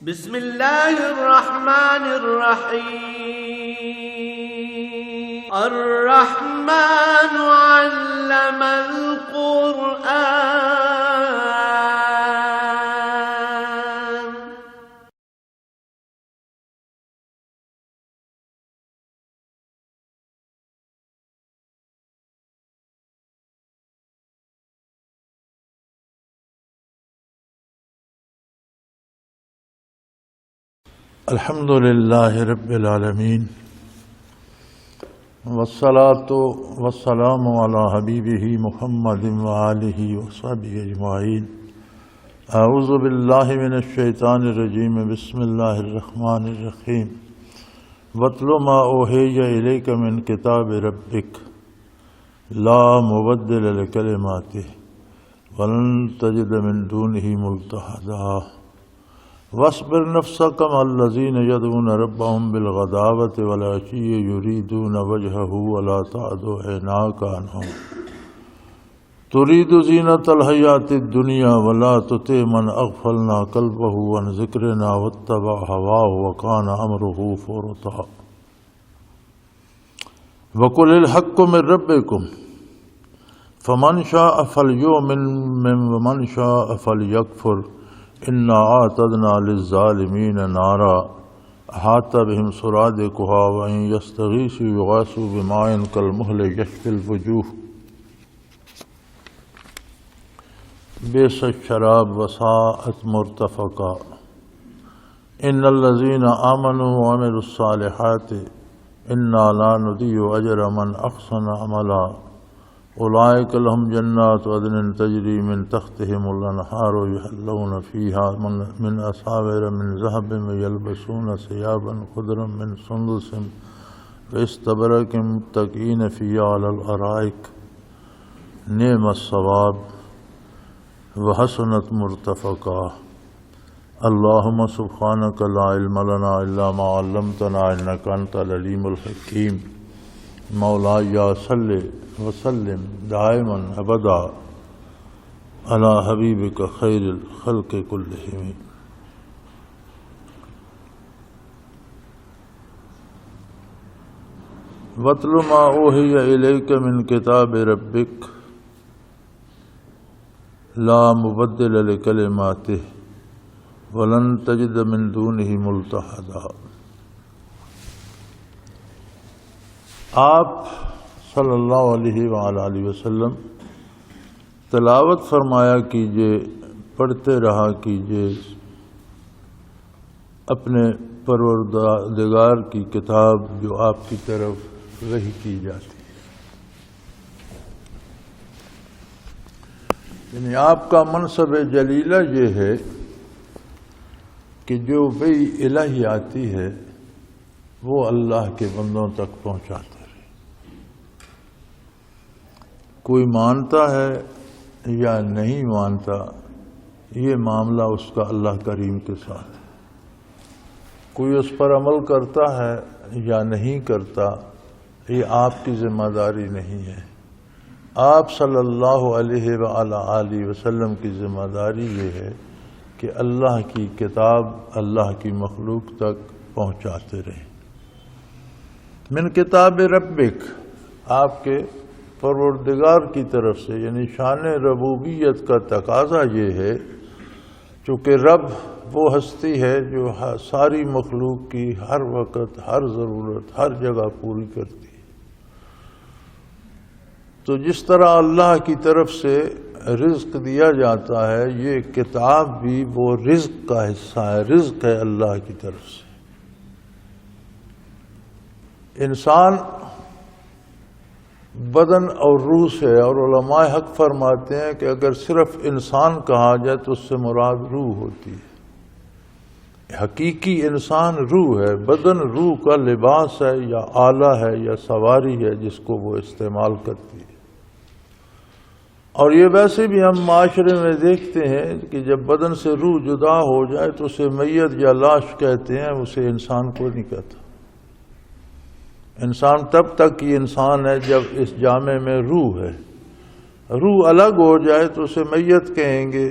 بسم الله الرحمن الرحيم الرحمن علم القرآن. الحمد للہ رب العالمین والصلاة والسلام علی حبیبہ محمد وآلہ وصحبہ اجمعین. اعوذ باللہ من الشیطان الرجیم. بسم اللہ الرحمن الرحیم. واتل ما اوحی الیک من کتاب ربک لا مبدل لکلماتہ ولن تجد من دونہ ملتحدا. واصبر نفسك مع الذين يدعون ربهم بالغداوة والعشي يريدون وجهه ولا تعد عيناك عنهم تريد زينة الحياة الدنيا ولا تطع من أغفلنا قلبه عن ذكرنا واتبع هواه وكان أمره فرطا. وقل الحق من ربكم فمن شاء فليؤمن ومن شاء فليكفر انا اعتدنا للظالمین نارا احاط بهم سرادقها وان یستغیثوا یغاثوا بماء کالمہل یشفی الوجوہ. بئس الشراب وساءت مرتفقا. ان الذین آمنوا وعملوا الصالحات انا لا نضيع اجر من احسن عملا. اولئک لهم جنات عدن تجری من تحتهم الانہار یحلون فیها من اساور من ذهب یلبسون ثیابا خضرا من سندس واستبرق متکئین فیہا علی الارائک نعم الثواب وحسنت مرتفقا. اللہم سبحانک لا علم لنا الا ما علمتنا انک انت العلیم الحکیم. مولایا صلی وسلم دائما ابدا علی حبیبک خیر الخلق کلہم. واتل ما اوحی الیک من کتاب ربک لا مبدل لکلماتہ ولن تجد من دونہ ملتحدا. آپ صلی اللہ علیہ وآلہ وسلم تلاوت فرمایا کیجئے، پڑھتے رہا کیجئے اپنے پروردگار کی کتاب جو آپ کی طرف وحی کی جاتی ہے. یعنی آپ کا منصب جلیلہ یہ ہے کہ جو وحی الہی آتی ہے وہ اللہ کے بندوں تک پہنچاتے. کوئی مانتا ہے یا نہیں مانتا یہ معاملہ اس کا اللہ کریم کے ساتھ ہے. کوئی اس پر عمل کرتا ہے یا نہیں کرتا یہ آپ کی ذمہ داری نہیں ہے. آپ صلی اللہ علیہ وآلہ وسلم کی ذمہ داری یہ ہے کہ اللہ کی کتاب اللہ کی مخلوق تک پہنچاتے رہیں. من کتاب ربک آپ کے پروردگار کی طرف سے، یعنی شان ربوبیت کا تقاضا یہ ہے چونکہ رب وہ ہستی ہے جو ساری مخلوق کی ہر وقت ہر ضرورت ہر جگہ پوری کرتی ہے. تو جس طرح اللہ کی طرف سے رزق دیا جاتا ہے یہ کتاب بھی وہ رزق کا حصہ ہے. رزق ہے اللہ کی طرف سے. انسان بدن اور روح سے، اور علماء حق فرماتے ہیں کہ اگر صرف انسان کہا جائے تو اس سے مراد روح ہوتی ہے. حقیقی انسان روح ہے. بدن روح کا لباس ہے یا آلہ ہے یا سواری ہے جس کو وہ استعمال کرتی ہے. اور یہ ویسے بھی ہم معاشرے میں دیکھتے ہیں کہ جب بدن سے روح جدا ہو جائے تو اسے میت یا لاش کہتے ہیں، اسے انسان کو نہیں کہتا. انسان تب تک ہی انسان ہے جب اس جامع میں روح ہے. روح الگ ہو جائے تو اسے میت کہیں گے.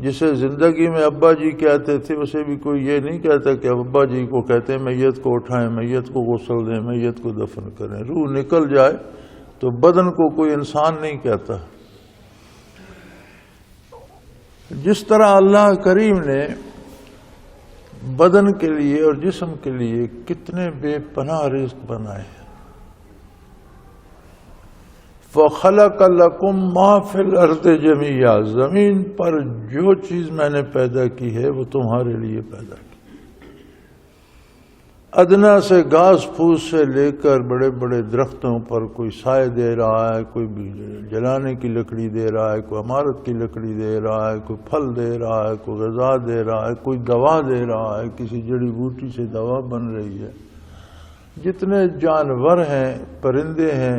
جسے زندگی میں ابا جی کہتے تھے اسے بھی کوئی یہ نہیں کہتا کہ ابا جی کو کہتے ہیں میت کو اٹھائیں، میت کو غسل دیں، میت کو دفن کریں۔ روح نکل جائے تو بدن کو کوئی انسان نہیں کہتا۔ جس طرح اللہ کریم نے بدن کے لیے اور جسم کے لیے کتنے بے پناہ رزق بنائے ہیں۔ وَخَلَقَ لَكُم مَّا فِي الْأَرْضِ جَمِيعًا، زمین پر جو چیز میں نے پیدا کی ہے وہ تمہارے لیے پیدا کی۔ ادنا سے گھاس پھوس سے لے کر بڑے بڑے درختوں پر کوئی سائے دے رہا ہے، کوئی جلانے کی لکڑی دے رہا ہے، کوئی عمارت کی لکڑی دے رہا ہے، کوئی پھل دے رہا ہے، کوئی غذا دے رہا ہے، کوئی دوا دے رہا ہے، کسی جڑی بوٹی سے دوا بن رہی ہے۔ جتنے جانور ہیں، پرندے ہیں،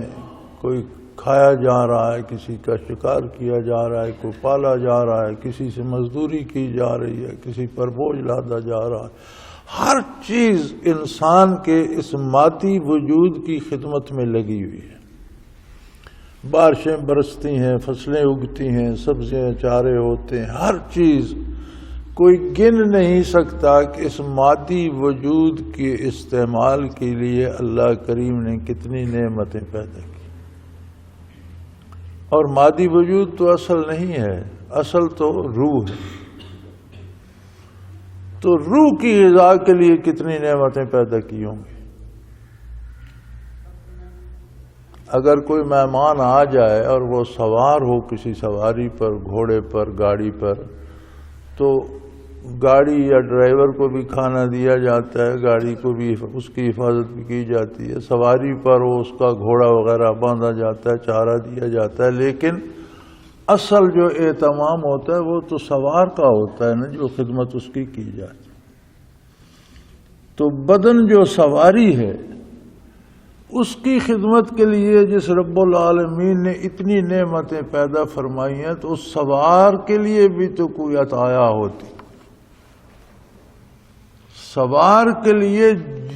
کوئی کھایا جا رہا ہے، کسی کا شکار کیا جا رہا ہے، کوئی پالا جا رہا ہے، کسی سے مزدوری کی جا رہی ہے، کسی پر بوجھ لادا جا رہا ہے۔ ہر چیز انسان کے اس مادی وجود کی خدمت میں لگی ہوئی ہے۔ بارشیں برستی ہیں، فصلیں اگتی ہیں، سبزیاں چارے ہوتے ہیں، ہر چیز کوئی گن نہیں سکتا کہ اس مادی وجود کے استعمال کے لیے اللہ کریم نے کتنی نعمتیں پیدا کی۔ اور مادی وجود تو اصل نہیں ہے، اصل تو روح ہے۔ تو روح کی غذا کے لیے کتنی نعمتیں پیدا کی ہوں گی۔ اگر کوئی مہمان آ جائے اور وہ سوار ہو کسی سواری پر، گھوڑے پر، گاڑی پر، تو گاڑی یا ڈرائیور کو بھی کھانا دیا جاتا ہے، گاڑی کو بھی اس کی حفاظت بھی کی جاتی ہے، سواری پر وہ اس کا گھوڑا وغیرہ باندھا جاتا ہے، چارہ دیا جاتا ہے، لیکن اصل جو اہتمام ہوتا ہے وہ تو سوار کا ہوتا ہے نا، جو خدمت اس کی جاتی۔ تو بدن جو سواری ہے اس کی خدمت کے لیے جس رب العالمین نے اتنی نعمتیں پیدا فرمائی ہیں، تو اس سوار کے لیے بھی تو کوئی عطایا ہوتی۔ سوار کے لیے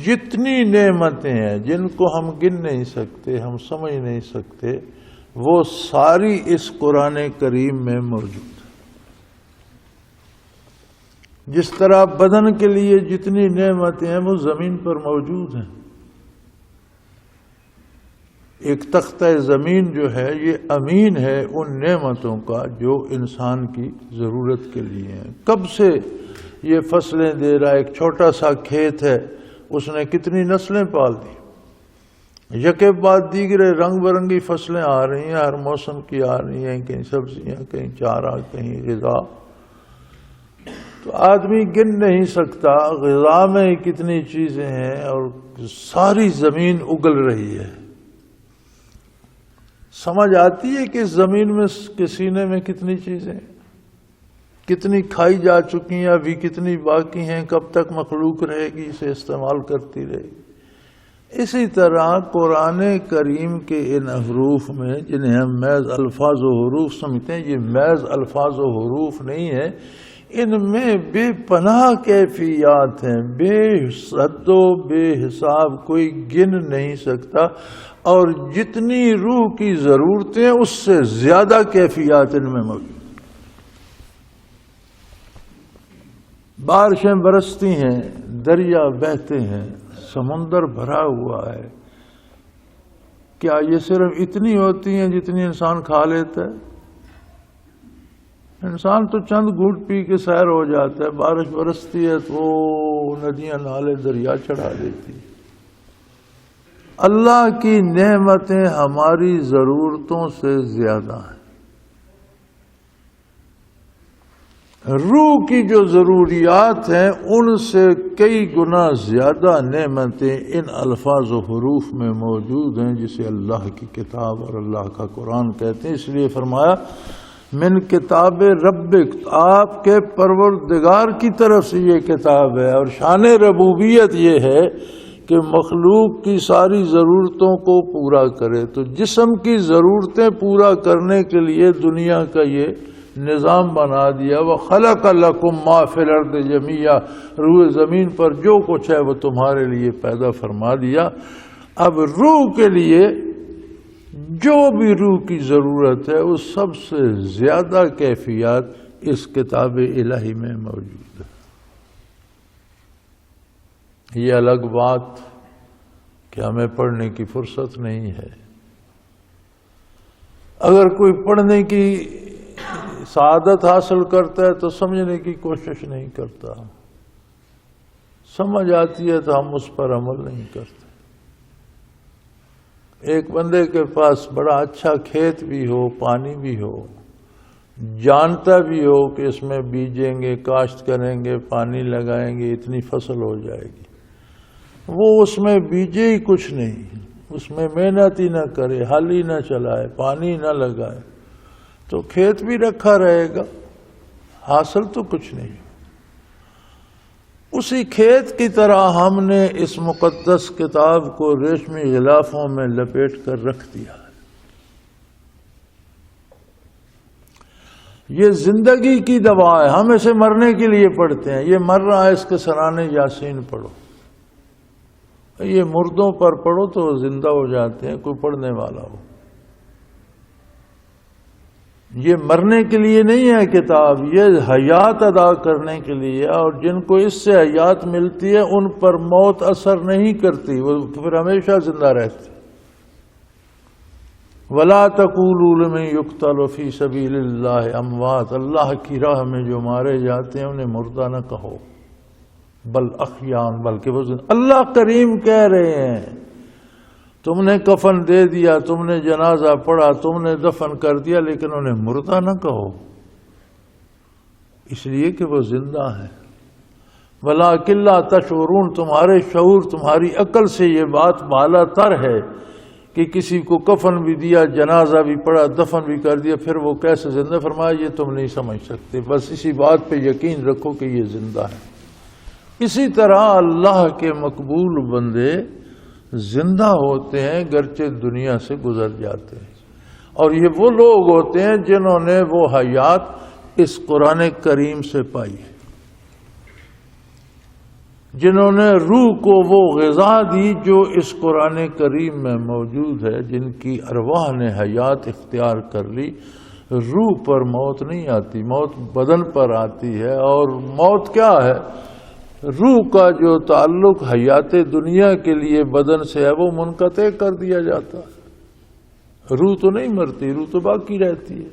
جتنی نعمتیں ہیں جن کو ہم گن نہیں سکتے، ہم سمجھ نہیں سکتے، وہ ساری اس قرآن کریم میں موجود ہے۔ جس طرح بدن کے لیے جتنی نعمتیں ہیں وہ زمین پر موجود ہیں۔ ایک تختہ زمین جو ہے یہ امین ہے ان نعمتوں کا جو انسان کی ضرورت کے لیے ہیں۔ کب سے یہ فصلیں دے رہا ہے، ایک چھوٹا سا کھیت ہے، اس نے کتنی نسلیں پال دی۔ یکے بعد دیگرے رنگ برنگی فصلیں آ رہی ہیں، ہر موسم کی آ رہی ہیں، کہیں سبزیاں، کہیں چارہ، کہیں غذا۔ تو آدمی گن نہیں سکتا غذا میں کتنی چیزیں ہیں، اور ساری زمین اگل رہی ہے۔ سمجھ آتی ہے کہ زمین میں کے سینے میں کتنی چیزیں، کتنی کھائی جا چکی ہیں، ابھی کتنی باقی ہیں، کب تک مخلوق رہے گی اسے استعمال کرتی رہے گی۔ اسی طرح قرآن کریم کے ان حروف میں جنہیں ہم محض الفاظ و حروف سمجھتے ہیں، یہ محض الفاظ و حروف نہیں ہے، ان میں بے پناہ کیفیات ہیں، بے حد و بے حساب، کوئی گن نہیں سکتا، اور جتنی روح کی ضرورتیں اس سے زیادہ کیفیات ان میں موجود۔ بارشیں برستی ہیں، دریا بہتے ہیں، سمندر بھرا ہوا ہے، کیا یہ صرف اتنی ہوتی ہیں جتنی انسان کھا لیتا ہے؟ انسان تو چند گھونٹ پی کے سیر ہو جاتا ہے، بارش برستی ہے تو ندیاں نالے دریا چڑھا دیتی۔ اللہ کی نعمتیں ہماری ضرورتوں سے زیادہ ہیں۔ روح کی جو ضروریات ہیں ان سے کئی گنا زیادہ نعمتیں ان الفاظ و حروف میں موجود ہیں، جسے اللہ کی کتاب اور اللہ کا قرآن کہتے ہیں۔ اس لیے فرمایا من کتاب ربک، آپ کے پروردگار کی طرف سے یہ کتاب ہے، اور شان ربوبیت یہ ہے کہ مخلوق کی ساری ضرورتوں کو پورا کرے۔ تو جسم کی ضرورتیں پورا کرنے کے لیے دنیا کا یہ نظام بنا دیا۔ وَخَلَقَ لَكُم مَّا فِي الْأَرْضِ جَمِيعًا، روح زمین پر جو کچھ ہے وہ تمہارے لیے پیدا فرما دیا۔ اب روح کے لیے جو بھی روح کی ضرورت ہے اس سب سے زیادہ کیفیات اس کتاب الہی میں موجود ہے۔ یہ الگ بات کہ ہمیں پڑھنے کی فرصت نہیں ہے۔ اگر کوئی پڑھنے کی سعادت حاصل کرتا ہے تو سمجھنے کی کوشش نہیں کرتا، سمجھ آتی ہے تو ہم اس پر عمل نہیں کرتے۔ ایک بندے کے پاس بڑا اچھا کھیت بھی ہو، پانی بھی ہو، جانتا بھی ہو کہ اس میں بیجیں گے، کاشت کریں گے، پانی لگائیں گے، اتنی فصل ہو جائے گی، وہ اس میں بیجے ہی کچھ نہیں، اس میں محنت ہی نہ کرے، ہل ہی نہ چلائے، پانی نہ لگائے، تو کھیت بھی رکھا رہے گا، حاصل تو کچھ نہیں۔ اسی کھیت کی طرح ہم نے اس مقدس کتاب کو ریشمی غلافوں میں لپیٹ کر رکھ دیا۔ یہ زندگی کی دوا ہے، ہم اسے مرنے کے لیے پڑھتے ہیں۔ یہ مر رہا ہے، اس کے سرانے یاسین پڑھو۔ یہ مردوں پر پڑھو تو وہ زندہ ہو جاتے ہیں، کوئی پڑھنے والا ہو۔ یہ مرنے کے لیے نہیں ہے کتاب، یہ حیات ادا کرنے کے لیے، اور جن کو اس سے حیات ملتی ہے ان پر موت اثر نہیں کرتی، وہ پھر ہمیشہ زندہ رہتی۔ وَلَا تَقُولُوا لِمَن يُقْتَلُ فِي سَبِيلِ اللَّهِ أَمْوَاتٌ، اللہ کی راہ میں جو مارے جاتے ہیں انہیں مردہ نہ کہو، بل احیاء، بلکہ وہ زندہ۔ اللہ کریم کہہ رہے ہیں تم نے کفن دے دیا، تم نے جنازہ پڑھا، تم نے دفن کر دیا، لیکن انہیں مردہ نہ کہو، اس لیے کہ وہ زندہ ہیں۔ وَلَٰكِن لَّا تَشْعُرُونَ، تمہارے شعور، تمہاری عقل سے یہ بات بالا تر ہے کہ کسی کو کفن بھی دیا، جنازہ بھی پڑھا، دفن بھی کر دیا، پھر وہ کیسے زندہ؟ فرمایا یہ تم نہیں سمجھ سکتے، بس اسی بات پہ یقین رکھو کہ یہ زندہ ہے۔ اسی طرح اللہ کے مقبول بندے زندہ ہوتے ہیں گرچہ دنیا سے گزر جاتے ہیں، اور یہ وہ لوگ ہوتے ہیں جنہوں نے وہ حیات اس قرآن کریم سے پائی ہے، جنہوں نے روح کو وہ غذا دی جو اس قرآن کریم میں موجود ہے، جن کی ارواح نے حیات اختیار کر لی۔ روح پر موت نہیں آتی، موت بدن پر آتی ہے، اور موت کیا ہے؟ روح کا جو تعلق حیات دنیا کے لیے بدن سے ہے وہ منقطع کر دیا جاتا ہے۔ روح تو نہیں مرتی، روح تو باقی رہتی ہے۔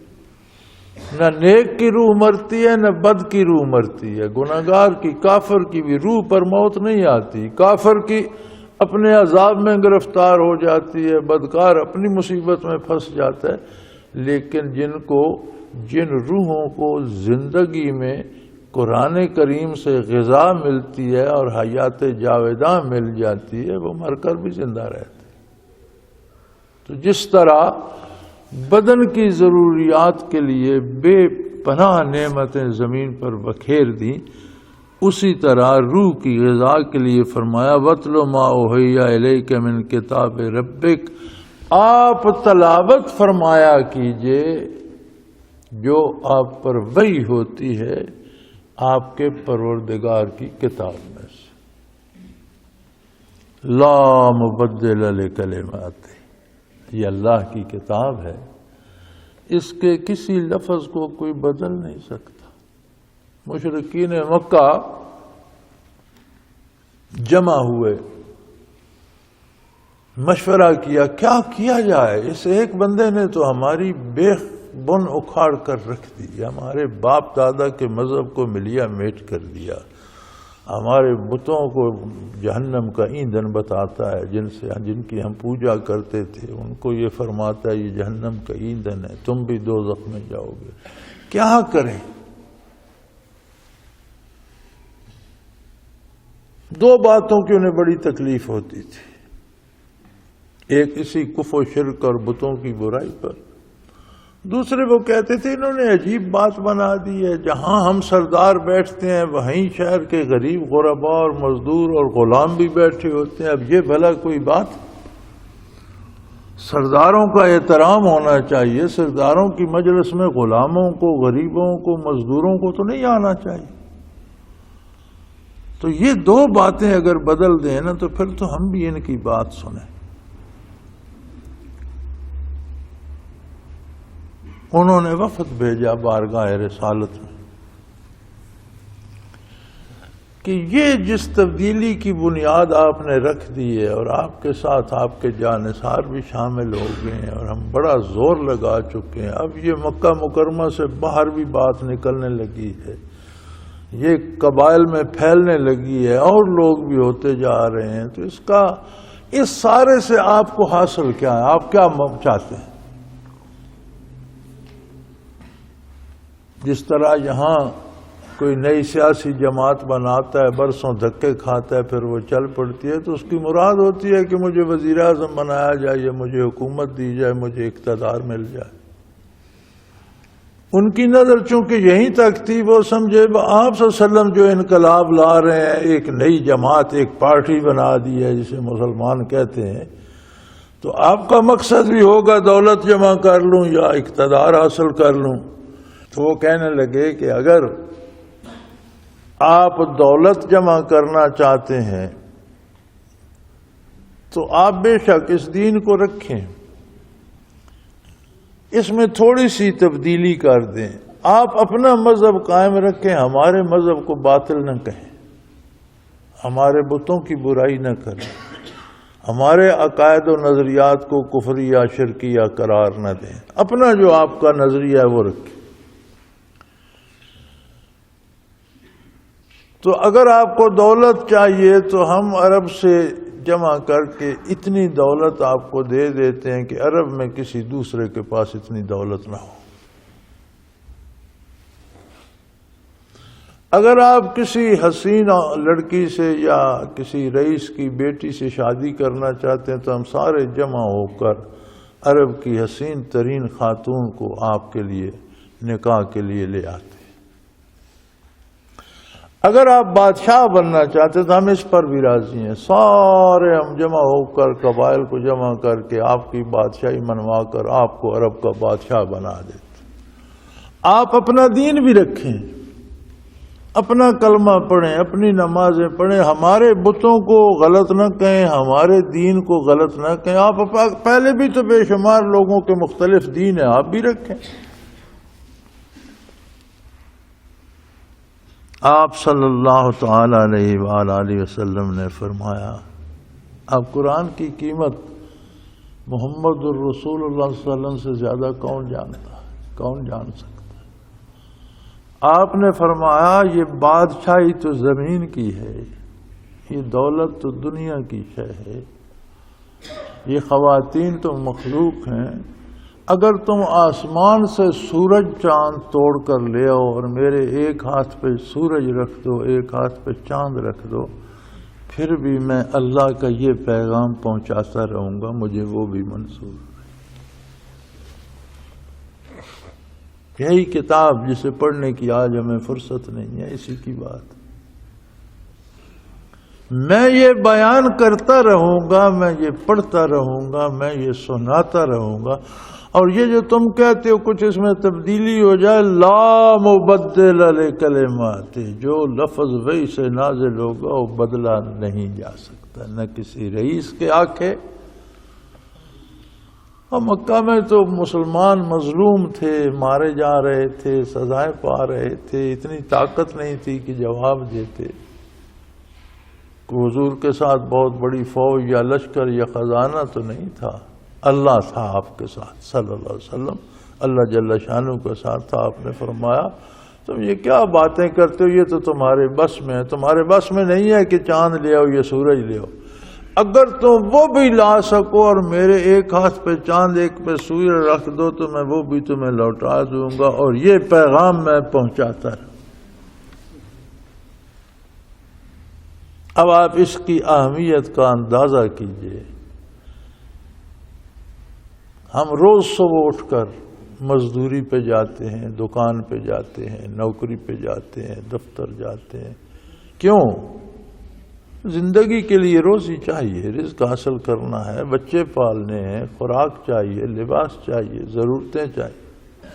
نہ نیک کی روح مرتی ہے، نہ بد کی روح مرتی ہے۔ گناہگار کی، کافر کی بھی روح پر موت نہیں آتی۔ کافر کی اپنے عذاب میں گرفتار ہو جاتی ہے، بدکار اپنی مصیبت میں پھنس جاتا ہے، لیکن جن روحوں کو زندگی میں قرآن کریم سے غذا ملتی ہے اور حیات جاوداں مل جاتی ہے، وہ مر کر بھی زندہ رہتے ہیں۔ تو جس طرح بدن کی ضروریات کے لیے بے پناہ نعمتیں زمین پر بکھیر دیں، اسی طرح روح کی غذا کے لیے فرمایا وَاتْلُ مَا أُوحِیَ إِلَيْکَ مِن کتاب ربک، آپ تلاوت فرمایا کیجئے جو آپ پر وحی ہوتی ہے آپ کے پروردگار کی کتاب میں سے۔ لا مبدل لکلماتہ، یہ اللہ کی کتاب ہے، اس کے کسی لفظ کو کوئی بدل نہیں سکتا۔ مشرکین مکہ جمع ہوئے، مشورہ کیا جائے؟ اس ایک بندے نے تو ہماری بیخ بن اکھاڑ کر رکھ دی، ہمارے باپ دادا کے مذہب کو ملیا میٹ کر دیا، ہمارے بتوں کو جہنم کا ایندھن بتاتا ہے، جن کی ہم پوجا کرتے تھے ان کو یہ فرماتا ہے یہ جہنم کا ایندھن ہے، تم بھی دوزخ میں جاؤ گے۔ کیا کریں؟ دو باتوں کی انہیں بڑی تکلیف ہوتی تھی، ایک اسی کفر و شرک اور بتوں کی برائی پر، دوسرے وہ کہتے تھے انہوں نے عجیب بات بنا دی ہے، جہاں ہم سردار بیٹھتے ہیں وہیں شہر کے غریب غربا اور مزدور اور غلام بھی بیٹھے ہوتے ہیں، اب یہ بھلا کوئی بات؟ سرداروں کا احترام ہونا چاہیے، سرداروں کی مجلس میں غلاموں کو، غریبوں کو، مزدوروں کو تو نہیں آنا چاہیے۔ تو یہ دو باتیں اگر بدل دیں نا تو پھر تو ہم بھی ان کی بات سنیں۔ انہوں نے وفد بھیجا بارگاہ رسالت میں، کہ یہ جس تبدیلی کی بنیاد آپ نے رکھ دی ہے اور آپ کے ساتھ آپ کے جانثار بھی شامل ہو گئے ہیں اور ہم بڑا زور لگا چکے ہیں، اب یہ مکہ مکرمہ سے باہر بھی بات نکلنے لگی ہے، یہ قبائل میں پھیلنے لگی ہے اور لوگ بھی ہوتے جا رہے ہیں، تو اس سارے سے آپ کو حاصل کیا ہے؟ آپ کیا چاہتے ہیں؟ جس طرح یہاں کوئی نئی سیاسی جماعت بناتا ہے، برسوں دھکے کھاتا ہے، پھر وہ چل پڑتی ہے، تو اس کی مراد ہوتی ہے کہ مجھے وزیر اعظم بنایا جائے یا مجھے حکومت دی جائے، مجھے اقتدار مل جائے۔ ان کی نظر چونکہ یہیں تک تھی، وہ سمجھے آپ صلی اللہ علیہ وسلم جو انقلاب لا رہے ہیں، ایک نئی جماعت، ایک پارٹی بنا دی ہے جسے مسلمان کہتے ہیں، تو آپ کا مقصد بھی ہوگا دولت جمع کر لوں یا اقتدار حاصل کر لوں۔ تو وہ کہنے لگے کہ اگر آپ دولت جمع کرنا چاہتے ہیں تو آپ بے شک اس دین کو رکھیں، اس میں تھوڑی سی تبدیلی کر دیں، آپ اپنا مذہب قائم رکھیں، ہمارے مذہب کو باطل نہ کہیں، ہمارے بتوں کی برائی نہ کریں، ہمارے عقائد و نظریات کو کفری یا شرکی یا قرار نہ دیں، اپنا جو آپ کا نظریہ ہے وہ رکھیں۔ تو اگر آپ کو دولت چاہیے تو ہم عرب سے جمع کر کے اتنی دولت آپ کو دے دیتے ہیں کہ عرب میں کسی دوسرے کے پاس اتنی دولت نہ ہو۔ اگر آپ کسی حسین لڑکی سے یا کسی رئیس کی بیٹی سے شادی کرنا چاہتے ہیں تو ہم سارے جمع ہو کر عرب کی حسین ترین خاتون کو آپ کے لیے نکاح کے لیے لے آتے ہیں۔ اگر آپ بادشاہ بننا چاہتے تو ہم اس پر بھی راضی ہیں، سارے ہم جمع ہو کر قبائل کو جمع کر کے آپ کی بادشاہی منوا کر آپ کو عرب کا بادشاہ بنا دیتے۔ آپ اپنا دین بھی رکھیں، اپنا کلمہ پڑھیں، اپنی نمازیں پڑھیں، ہمارے بتوں کو غلط نہ کہیں، ہمارے دین کو غلط نہ کہیں۔ آپ پہلے بھی تو بے شمار لوگوں کے مختلف دین ہیں، آپ بھی رکھیں۔ آپ صلی اللہ تعالی علیہ وآلہ وسلم نے فرمایا، اب قرآن کی قیمت محمد الرسول اللہ صلی اللہ علیہ وسلم سے زیادہ کون جانتا ہے، کون جان سکتا ہے؟ آپ نے فرمایا یہ بادشاہی تو زمین کی ہے، یہ دولت تو دنیا کی شے ہے، یہ خواتین تو مخلوق ہیں، اگر تم آسمان سے سورج چاند توڑ کر لے آؤ اور میرے ایک ہاتھ پہ سورج رکھ دو، ایک ہاتھ پہ چاند رکھ دو، پھر بھی میں اللہ کا یہ پیغام پہنچاتا رہوں گا، مجھے وہ بھی منظور ہے۔ یہی کتاب جسے پڑھنے کی آج ہمیں فرصت نہیں ہے، اسی کی بات۔ میں یہ بیان کرتا رہوں گا، میں یہ پڑھتا رہوں گا، میں یہ سناتا رہوں گا، اور یہ جو تم کہتے ہو کچھ اس میں تبدیلی ہو جائے، لا مبدل لکلمات، جو لفظ وہی سے نازل ہوگا وہ بدلا نہیں جا سکتا، نہ کسی رئیس کے آنکھیں۔ اور مکہ میں تو مسلمان مظلوم تھے، مارے جا رہے تھے، سزائیں پا رہے تھے، اتنی طاقت نہیں تھی کہ جواب دیتے۔ حضور کے ساتھ بہت بڑی فوج یا لشکر یا خزانہ تو نہیں تھا، اللہ تھا آپ کے ساتھ صلی اللہ علیہ وسلم، اللہ جل شانہ کے ساتھ تھا۔ آپ نے فرمایا تم یہ کیا باتیں کرتے ہو، یہ تو تمہارے بس میں ہے، تمہارے بس میں نہیں ہے کہ چاند لے آؤ یا سورج لے آؤ، اگر تم وہ بھی لا سکو اور میرے ایک ہاتھ پہ چاند ایک پہ سورج رکھ دو تو میں وہ بھی تمہیں لوٹا دوں گا، اور یہ پیغام میں پہنچاتا رہوں۔ اب آپ اس کی اہمیت کا اندازہ کیجئے۔ ہم روز صبح اٹھ کر مزدوری پہ جاتے ہیں، دکان پہ جاتے ہیں، نوکری پہ جاتے ہیں، دفتر جاتے ہیں، کیوں؟ زندگی کے لیے روزی چاہیے، رزق حاصل کرنا ہے، بچے پالنے ہیں، خوراک چاہیے، لباس چاہیے، ضرورتیں چاہیے،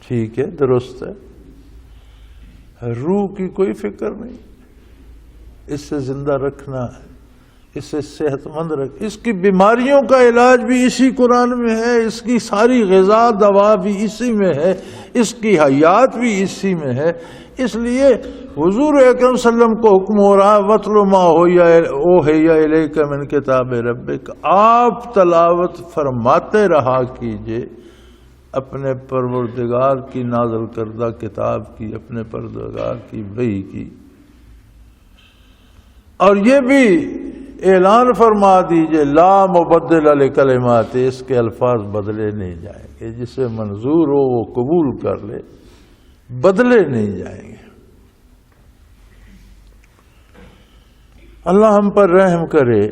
ٹھیک ہے، درست ہے۔ روح کی کوئی فکر نہیں، اس سے زندہ رکھنا ہے، اس سے صحت مند رکھ، اس کی بیماریوں کا علاج بھی اسی قرآن میں ہے، اس کی ساری غذا دوا بھی اسی میں ہے، اس کی حیات بھی اسی میں ہے۔ اس لیے حضور اکرم صلی اللہ علیہ وسلم کو حکم ہو رہا ہے وَاتْلُ مَا أُوحِیَ إِلَيْکَ مِنْ کتاب ربک، آپ تلاوت فرماتے رہا کیجئے اپنے پروردگار کی نازل کردہ کتاب کی، اپنے پروردگار کی وحی کی، اور یہ بھی اعلان فرما دیجئے لا مبدل لکلمات، اس کے الفاظ بدلے نہیں جائیں گے، جسے منظور ہو وہ قبول کر لے، بدلے نہیں جائیں گے۔ اللہ ہم پر رحم کرے،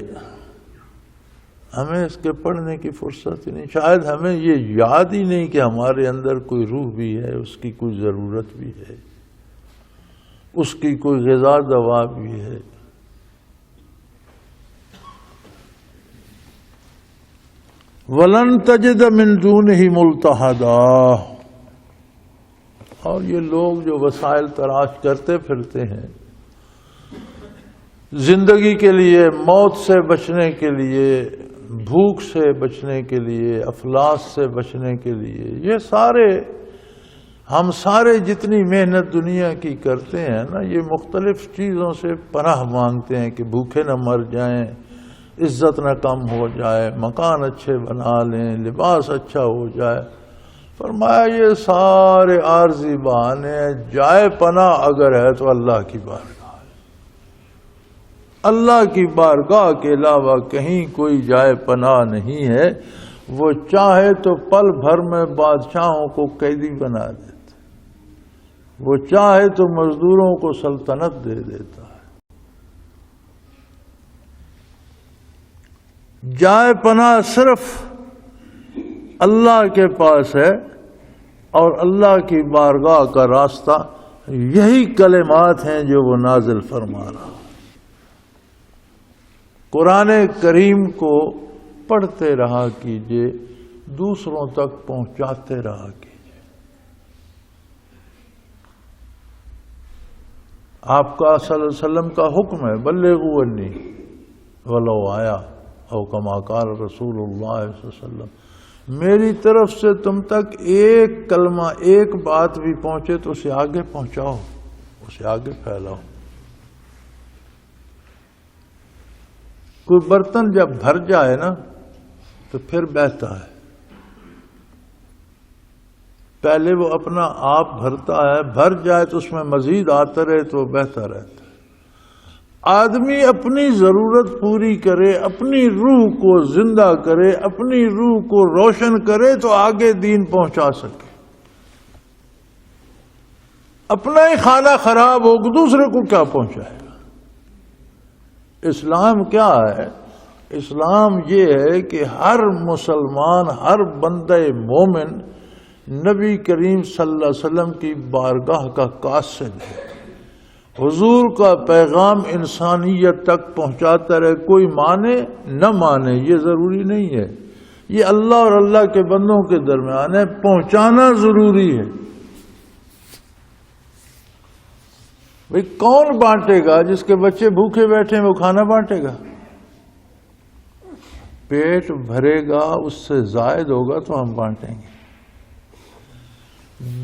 ہمیں اس کے پڑھنے کی فرصت ہی نہیں، شاید ہمیں یہ یاد ہی نہیں کہ ہمارے اندر کوئی روح بھی ہے، اس کی کوئی ضرورت بھی ہے، اس کی کوئی غذا دوا بھی ہے۔ وَلَن تَجِدَ مِن دُونِهِ مُلْتَحَدًا، اور یہ لوگ جو وسائل تلاش کرتے پھرتے ہیں زندگی کے لیے، موت سے بچنے کے لیے، بھوک سے بچنے کے لیے، افلاس سے بچنے کے لیے، یہ سارے ہم سارے جتنی محنت دنیا کی کرتے ہیں نا، یہ مختلف چیزوں سے پناہ مانگتے ہیں کہ بھوکے نہ مر جائیں، عزت نہ کم ہو جائے، مکان اچھے بنا لیں، لباس اچھا ہو جائے۔ فرمایا یہ سارے عارضی بہانے ہیں، جائے پناہ اگر ہے تو اللہ کی بارگاہ ہے، اللہ کی بارگاہ کے علاوہ کہیں کوئی جائے پناہ نہیں ہے۔ وہ چاہے تو پل بھر میں بادشاہوں کو قیدی بنا دیتا، وہ چاہے تو مزدوروں کو سلطنت دے دیتا ہے۔ جائے پناہ صرف اللہ کے پاس ہے، اور اللہ کی بارگاہ کا راستہ یہی کلمات ہیں جو وہ نازل فرما رہا۔ قرآن کریم کو پڑھتے رہا کیجئے، دوسروں تک پہنچاتے رہا کیجئے۔ آپ کا صلی اللہ علیہ وسلم کا حکم ہے بلغوا عنی ولو آیا، او کما قال رسول اللہ صلی اللہ علیہ وسلم، میری طرف سے تم تک ایک کلمہ، ایک بات بھی پہنچے تو اسے آگے پہنچاؤ، اسے آگے پھیلاؤ۔ کوئی برتن جب بھر جائے نا تو پھر بہتا ہے، پہلے وہ اپنا آپ بھرتا ہے، بھر جائے تو اس میں مزید آتا رہے تو بہتا رہتا ہے۔ آدمی اپنی ضرورت پوری کرے، اپنی روح کو زندہ کرے، اپنی روح کو روشن کرے تو آگے دین پہنچا سکے۔ اپنا ہی خانہ خراب ہو دوسرے کو کیا پہنچائے گا؟ اسلام کیا ہے؟ اسلام یہ ہے کہ ہر مسلمان، ہر بندہ مومن نبی کریم صلی اللہ علیہ وسلم کی بارگاہ کا قاصد ہے، حضور کا پیغام انسانیت تک پہنچاتا رہے، کوئی مانے نہ مانے یہ ضروری نہیں ہے، یہ اللہ اور اللہ کے بندوں کے درمیان ہے، پہنچانا ضروری ہے۔ بھئی کون بانٹے گا؟ جس کے بچے بھوکے بیٹھے ہیں وہ کھانا بانٹے گا؟ پیٹ بھرے گا، اس سے زائد ہوگا تو ہم بانٹیں گے۔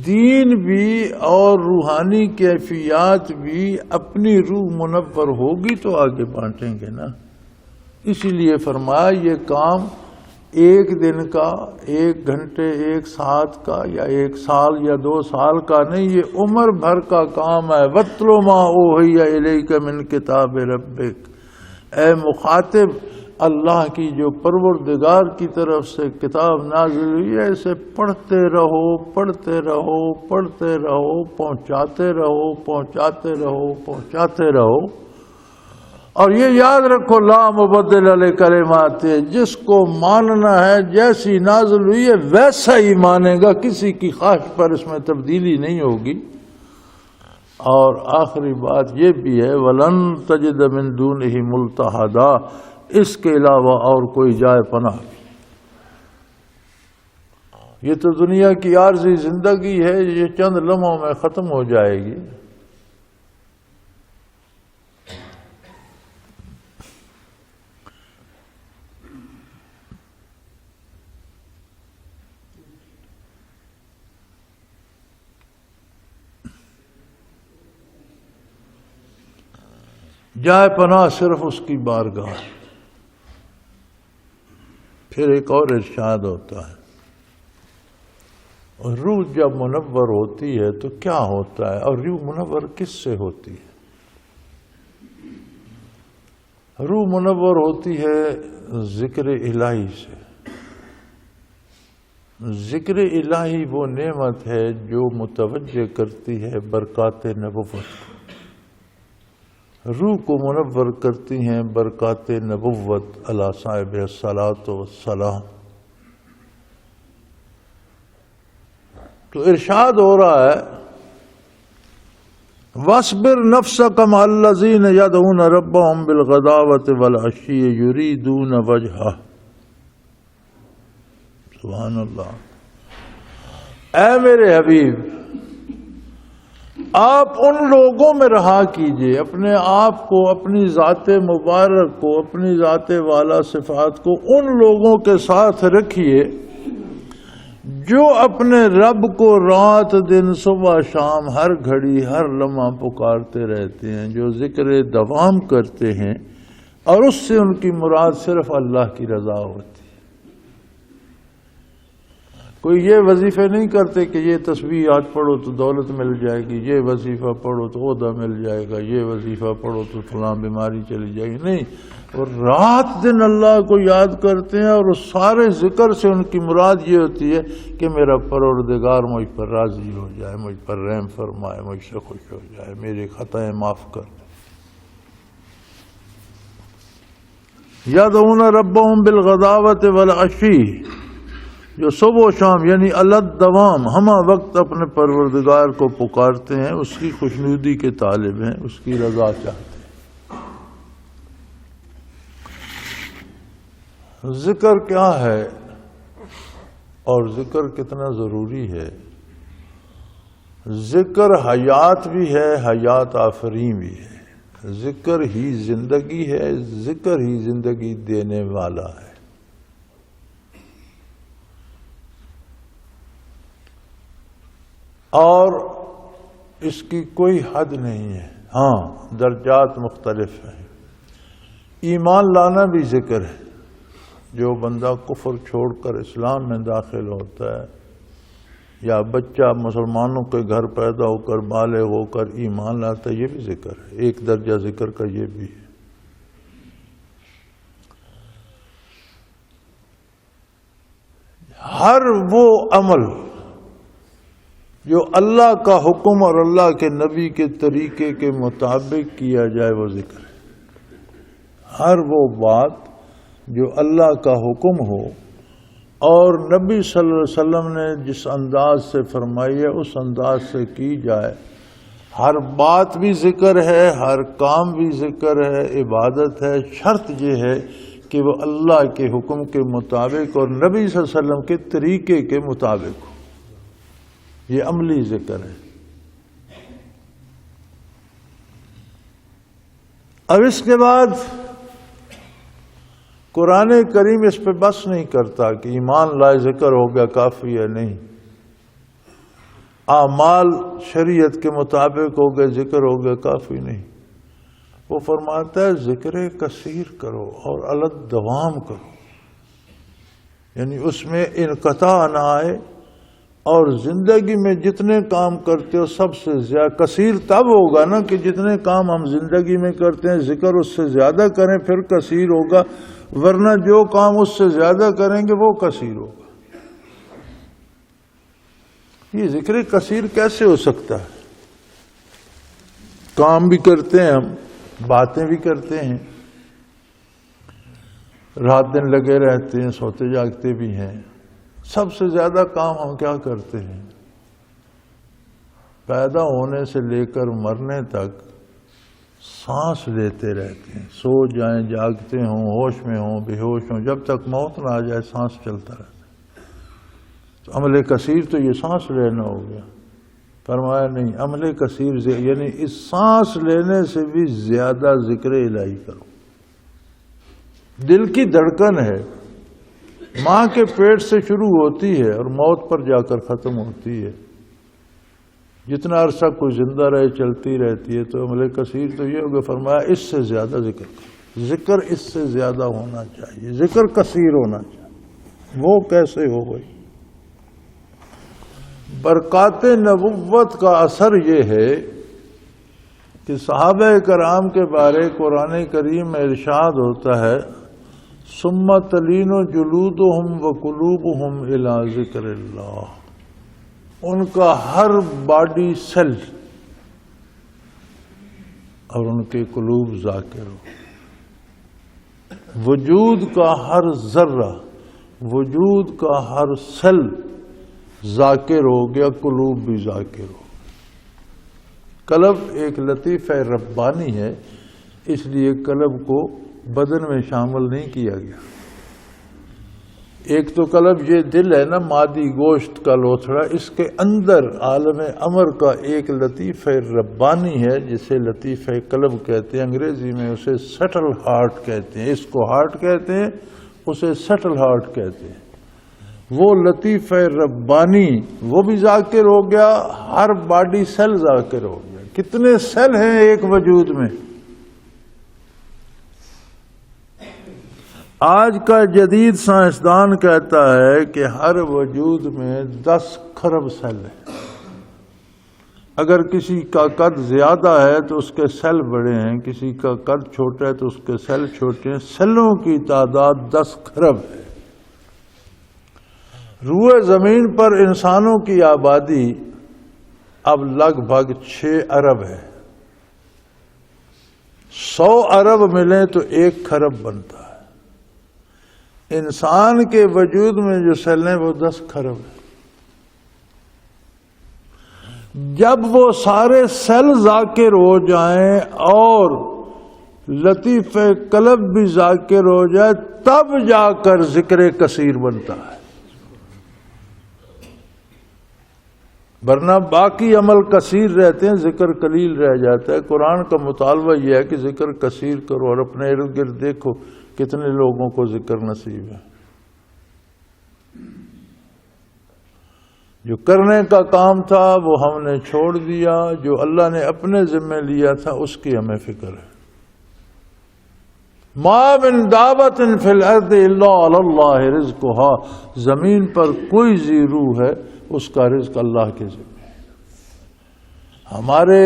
دین بھی اور روحانی کیفیات بھی اپنی روح منور ہوگی تو آگے بانٹیں گے نا۔ اسی لیے فرمایا یہ کام ایک دن کا، ایک گھنٹے، ایک ساتھ کا، یا ایک سال یا 2 سال کا نہیں، یہ عمر بھر کا کام ہے۔ وَاتْلُ مَا أُوحِیَ إِلَيْکَ مِن کتاب ربک، اے مخاطب، اللہ کی جو پروردگار کی طرف سے کتاب نازل ہوئی ہے اسے پڑھتے رہو، پڑھتے رہو، پڑھتے رہو، پہنچاتے رہو، پہنچاتے رہو، پہنچاتے رہو۔ اور یہ یاد رکھو لا مبدل لکلمات، جس کو ماننا ہے جیسی نازل ہوئی ہے ویسا ہی مانے گا، کسی کی خواہش پر اس میں تبدیلی نہیں ہوگی۔ اور آخری بات یہ بھی ہے وَلَن تَجِدَ مِن دُونِهِ مُلْتَحَدًا، اس کے علاوہ اور کوئی جائے پناہ۔ یہ تو دنیا کی عارضی زندگی ہے، یہ چند لمحوں میں ختم ہو جائے گی۔ جائے پناہ صرف اس کی بارگاہ۔ پھر ایک اور ارشاد ہوتا ہے، اور روح جب منور ہوتی ہے تو کیا ہوتا ہے، اور روح منور کس سے ہوتی ہے؟ روح منور ہوتی ہے ذکر الہی سے۔ ذکر الہی وہ نعمت ہے جو متوجہ کرتی ہے برکات نبوت کو۔ روح کو منور کرتی ہیں برکات نبوت علی صاحب الصلاۃ والسلام۔ تو ارشاد ہو رہا ہے، وَاصْبِرْ نَفْسَكَ مَعَ الَّذِينَ يَدْعُونَ رَبَّهُمْ بِالْغَدَاوَةِ وَالْعَشِيِّ يُرِيدُونَ وَجْهَهُ۔ سبحان اللہ۔ اے میرے حبیب، آپ ان لوگوں میں رہا کیجئے اپنے آپ کو، اپنی ذات مبارک کو، اپنی ذات والا صفات کو ان لوگوں کے ساتھ رکھیے جو اپنے رب کو رات دن صبح شام ہر گھڑی ہر لمحہ پکارتے رہتے ہیں، جو ذکر دوام کرتے ہیں، اور اس سے ان کی مراد صرف اللہ کی رضا ہوتی ہے۔ کوئی یہ وظیفے نہیں کرتے کہ یہ تسبیحات پڑھو تو دولت مل جائے گی، یہ وظیفہ پڑھو تو عہدہ مل جائے گا، یہ وظیفہ پڑھو تو فلاں بیماری چلی جائے گی، نہیں، اور رات دن اللہ کو یاد کرتے ہیں، اور اس سارے ذکر سے ان کی مراد یہ ہوتی ہے کہ میرا پروردگار مجھ پر راضی ہو جائے، مجھ پر رحم فرمائے، مجھ سے خوش ہو جائے، میرے خطائیں معاف کر دے۔ یدعون ربهم بالغداوۃ والعشی، جو صبح و شام یعنی الدوام ہمہ وقت اپنے پروردگار کو پکارتے ہیں، اس کی خوشنودی کے طالب ہیں، اس کی رضا چاہتے ہیں۔ ذکر کیا ہے اور ذکر کتنا ضروری ہے؟ ذکر حیات بھی ہے، حیات آفرین بھی ہے۔ ذکر ہی زندگی ہے، ذکر ہی زندگی دینے والا ہے۔ اور اس کی کوئی حد نہیں ہے، ہاں درجات مختلف ہیں۔ ایمان لانا بھی ذکر ہے۔ جو بندہ کفر چھوڑ کر اسلام میں داخل ہوتا ہے، یا بچہ مسلمانوں کے گھر پیدا ہو کر بالغ ہو کر ایمان لاتا ہے، یہ بھی ذکر ہے۔ ایک درجہ ذکر کا یہ بھی ہے۔ ہر وہ عمل جو اللہ کا حکم اور اللہ کے نبی کے طریقے کے مطابق کیا جائے وہ ذکر ہے۔ ہر وہ بات جو اللہ کا حکم ہو اور نبی صلی اللہ علیہ وسلم نے جس انداز سے فرمائی ہے اس انداز سے کی جائے، ہر بات بھی ذکر ہے، ہر کام بھی ذکر ہے، عبادت ہے۔ شرط یہ ہے کہ وہ اللہ کے حکم کے مطابق اور نبی صلی اللہ علیہ وسلم کے طریقے کے مطابق ہو۔ یہ عملی ذکر ہے۔ اب اس کے بعد قرآن کریم اس پہ بس نہیں کرتا کہ ایمان لائے ذکر ہو گیا کافی ہے، نہیں، اعمال شریعت کے مطابق ہو گئے ذکر ہو گیا کافی نہیں۔ وہ فرماتا ہے ذکر کثیر کرو اور الدوام کرو، یعنی اس میں انقطاع نہ آئے، اور زندگی میں جتنے کام کرتے ہو سب سے زیادہ کثیر تب ہوگا نا کہ جتنے کام ہم زندگی میں کرتے ہیں ذکر اس سے زیادہ کریں، پھر کثیر ہوگا، ورنہ جو کام اس سے زیادہ کریں گے وہ کثیر ہوگا۔ یہ ذکر کثیر کیسے ہو سکتا ہے؟ کام بھی کرتے ہیں ہم، باتیں بھی کرتے ہیں، رات دن لگے رہتے ہیں، سوتے جاگتے بھی ہیں، سب سے زیادہ کام ہم کیا کرتے ہیں؟ پیدا ہونے سے لے کر مرنے تک سانس لیتے رہتے ہیں، سو جائیں جاگتے ہوں، ہوش میں ہوں بے ہوش ہوں، جب تک موت نہ آ جائے سانس چلتا رہتا ہے۔ تو عمل کثیر تو یہ سانس لینا ہو گیا۔ فرمایا نہیں، عمل کثیر یعنی اس سانس لینے سے بھی زیادہ ذکر الہی کرو۔ دل کی دھڑکن ہے، ماں کے پیٹ سے شروع ہوتی ہے اور موت پر جا کر ختم ہوتی ہے۔ جتنا عرصہ کوئی زندہ رہے چلتی رہتی ہے، تو عمل کثیر تو یہ ہوگا، فرمایا اس سے زیادہ ذکر اس سے زیادہ ہونا چاہیے، ذکر کثیر ہونا چاہیے۔ وہ کیسے ہو گئی؟ برکات نبوت کا اثر یہ ہے کہ صحابہ کرام کے بارے قرآن کریم میں ارشاد ہوتا ہے، ثم تلین جلودہم وقلوبہم الی ذکر اللہ، ان کا ہر باڈی سیل اور ان کے قلوب ذاکر ہو، وجود کا ہر ذرہ، وجود کا ہر سیل ذاکر ہو گیا، قلوب بھی ذاکر ہو۔ قلب ایک لطیفہ ربانی ہے، اس لیے قلب کو بدن میں شامل نہیں کیا گیا۔ ایک تو قلب یہ دل ہے نا، مادی گوشت کا لوتھڑا، اس کے اندر عالم امر کا ایک لطیفہ ربانی ہے جسے لطیفہ قلب کہتے ہیں، انگریزی میں اسے سٹل ہارٹ کہتے ہیں، اس کو ہارٹ کہتے ہیں، اسے سٹل ہارٹ کہتے ہیں۔ وہ لطیفہ ربانی وہ بھی ذاکر ہو گیا، ہر باڈی سیل ذاکر ہو گیا۔ کتنے سیل ہیں ایک وجود میں؟ آج کا جدید سائنسدان کہتا ہے کہ ہر وجود میں 10 کھرب سیل ہیں۔ اگر کسی کا قد زیادہ ہے تو اس کے سیل بڑے ہیں، کسی کا قد چھوٹا ہے تو اس کے سیل چھوٹے ہیں۔ سیلوں کی تعداد 10 کھرب ہے۔ روئے زمین پر انسانوں کی آبادی اب لگ بھگ 6 ارب ہے۔ 100 ارب ملیں تو 1 کھرب بنتا ہے۔ انسان کے وجود میں جو سیل ہیں وہ 10 کھرب ہیں۔ جب وہ سارے سیل ذاکر ہو جائیں اور لطیف قلب بھی ذاکر ہو جائے، تب جا کر ذکر کثیر بنتا ہے، ورنہ باقی عمل کثیر رہتے ہیں، ذکر قلیل رہ جاتا ہے۔ قرآن کا مطالبہ یہ ہے کہ ذکر کثیر کرو، اور اپنے ارد گرد دیکھو کتنے لوگوں کو ذکر نصیب ہے۔ جو کرنے کا کام تھا وہ ہم نے چھوڑ دیا، جو اللہ نے اپنے ذمہ لیا تھا اس کی ہمیں فکر ہے۔ ما من دابۃ فی الارض الا علی اللہ رزقها، زمین پر کوئی ذی روح ہے اس کا رزق اللہ کے ذمہ ہے۔ ہمارے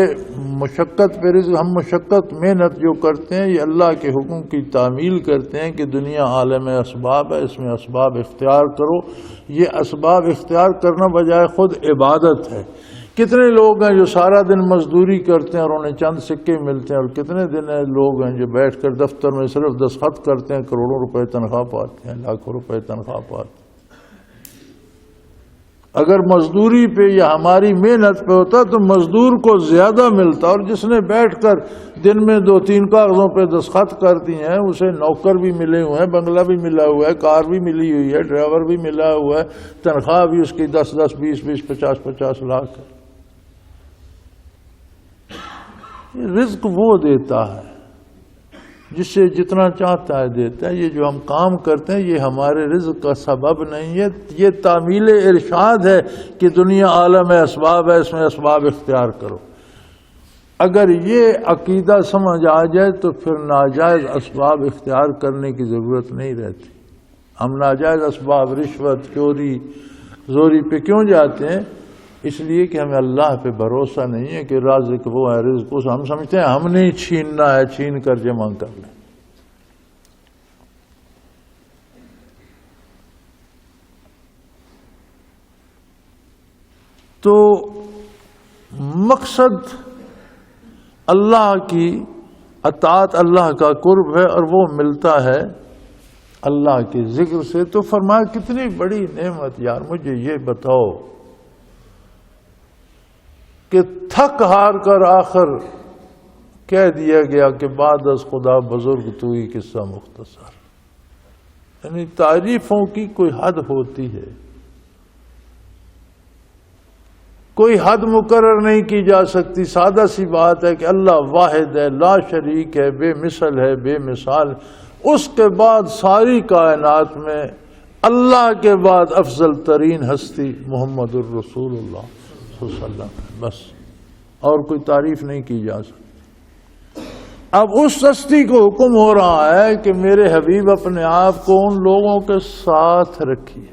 مشقت پہ رزق، ہم مشقت محنت جو کرتے ہیں یہ اللہ کے حکم کی تعمیل کرتے ہیں کہ دنیا عالم اسباب ہے، اس میں اسباب اختیار کرو۔ یہ اسباب اختیار کرنا بجائے خود عبادت ہے۔ کتنے لوگ ہیں جو سارا دن مزدوری کرتے ہیں اور انہیں چند سکے ملتے ہیں، اور کتنے لوگ ہیں جو بیٹھ کر دفتر میں صرف دستخط کرتے ہیں، کروڑوں روپے تنخواہ پاتے ہیں، لاکھوں روپے تنخواہ پاتے ہیں۔ اگر مزدوری پہ یا ہماری محنت پہ ہوتا تو مزدور کو زیادہ ملتا، اور جس نے بیٹھ کر دن میں 2-3 کاغذوں پہ دستخط کر دیے ہیں اسے نوکر بھی ملے ہوئے ہیں، بنگلہ بھی ملا ہوا ہے، کار بھی ملی ہوئی ہے، ڈرائیور بھی ملا ہوا ہے، تنخواہ بھی اس کی 10-10 20-20 50-50 لاکھ ہے۔ رزق وہ دیتا ہے جس سے جتنا چاہتا ہے دیتا ہے۔ یہ جو ہم کام کرتے ہیں یہ ہمارے رزق کا سبب نہیں ہے، یہ تعمیل ارشاد ہے کہ دنیا عالم اسباب ہے، اس میں اسباب اختیار کرو۔ اگر یہ عقیدہ سمجھ آ جائے تو پھر ناجائز اسباب اختیار کرنے کی ضرورت نہیں رہتی۔ ہم ناجائز اسباب، رشوت، چوری، زوری پہ کیوں جاتے ہیں؟ اس لیے کہ ہمیں اللہ پہ بھروسہ نہیں ہے کہ رازق وہ ہے، رزق اس، ہم سمجھتے ہیں ہم نہیں چھیننا ہے، چھین کر جمع کر لیں۔ تو مقصد اللہ کی اطاعت، اللہ کا قرب ہے، اور وہ ملتا ہے اللہ کے ذکر سے۔ تو فرمایا کتنی بڑی نعمت یار، مجھے یہ بتاؤ کہ تھک ہار کر آخر کہہ دیا گیا کہ بعد از خدا بزرگ تو ہی قصہ مختصر، یعنی تعریفوں کی کوئی حد ہوتی ہے، کوئی حد مقرر نہیں کی جا سکتی۔ سادہ سی بات ہے کہ اللہ واحد ہے، لا شریک ہے، بے مثل ہے، بے مثال۔ اس کے بعد ساری کائنات میں اللہ کے بعد افضل ترین ہستی محمد الرسول اللہ وسلم ہے، بس اور کوئی تعریف نہیں کی جا سکتی۔ اب اس ہستی کو حکم ہو رہا ہے کہ میرے حبیب اپنے آپ کو ان لوگوں کے ساتھ رکھیے،